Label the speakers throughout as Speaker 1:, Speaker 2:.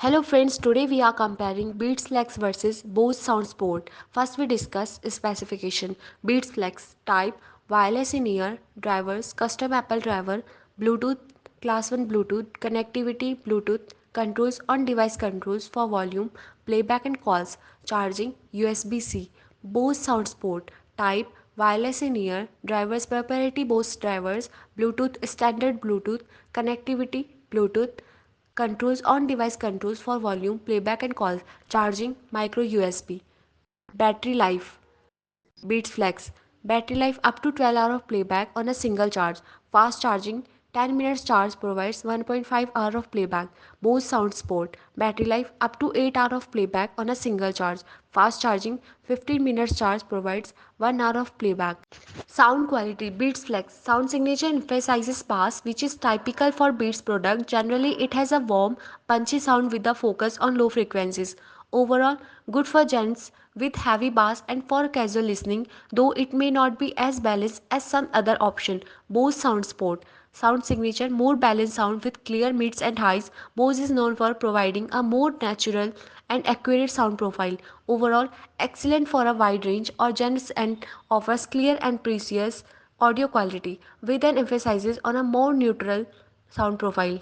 Speaker 1: Hello friends, today we are comparing Beats Flex versus Bose Sound Sport. First we discuss specification. Beats Flex type wireless in ear, drivers, custom Apple driver, Bluetooth, class 1 Bluetooth, connectivity, Bluetooth, controls on device controls for volume, playback and calls, charging, USB-C. Bose Sound Sport type wireless in ear, drivers proprietary Bose drivers, Bluetooth standard Bluetooth, connectivity, Bluetooth, controls on device controls for volume, playback and calls, charging, micro USB. Battery life. Beats Flex. Battery life up to 12 hours of playback on a single charge. Fast charging 10 minutes charge provides 1.5 hour of playback. Bose Sound Sport. Battery life up to 8 hour of playback on a single charge. Fast charging 15 minutes charge provides 1 hour of playback. Sound quality. Beats Flex sound signature emphasizes bass, which is typical for Beats product. Generally it has a warm punchy sound with a focus on low frequencies. Overall good for gents with heavy bass and for casual listening, though it may not be as balanced as some other option. Bose Sound Sport sound signature more balanced sound with clear mids and highs. Bose is known for providing a more natural and accurate sound profile. Overall excellent for a wide range of genres and offers clear and precious audio quality with an emphasis on a more neutral sound profile.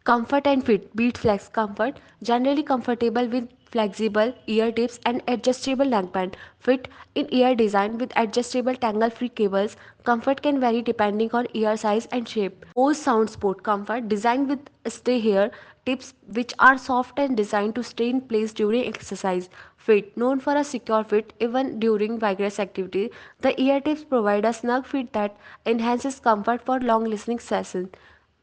Speaker 1: Comfort and fit. Beats Flex Comfort. Generally comfortable with flexible ear tips and adjustable neckband. Fit in ear design with adjustable tangle-free cables. Comfort can vary depending on ear size and shape. Bose Sound Sport Comfort. Designed with stay here tips which are soft and designed to stay in place during exercise. Fit. Known for a secure fit even during vigorous activity. The ear tips provide a snug fit that enhances comfort for long listening sessions.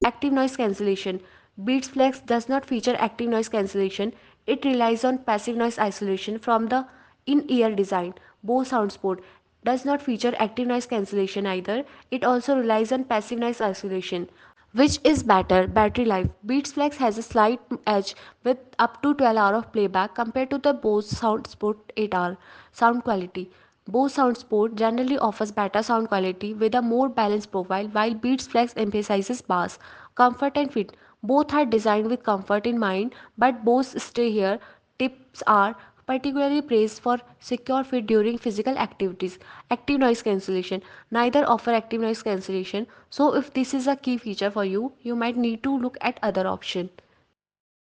Speaker 1: Active noise cancellation. Beats Flex does not feature active noise cancellation. It relies on passive noise isolation from the in-ear design. Bose SoundSport does not feature active noise cancellation either. It also relies on passive noise isolation. Which is better? Battery life. Beats Flex has a slight edge with up to 12 hours of playback compared to the Bose SoundSport 8 hour. Sound quality. Bose SoundSport generally offers better sound quality with a more balanced profile, while Beats Flex emphasizes bass, comfort and fit. Both are designed with comfort in mind, but Bose stay here tips are particularly praised for secure fit during physical activities. Active noise cancellation. Neither offer active noise cancellation, so if this is a key feature for you, you might need to look at other option.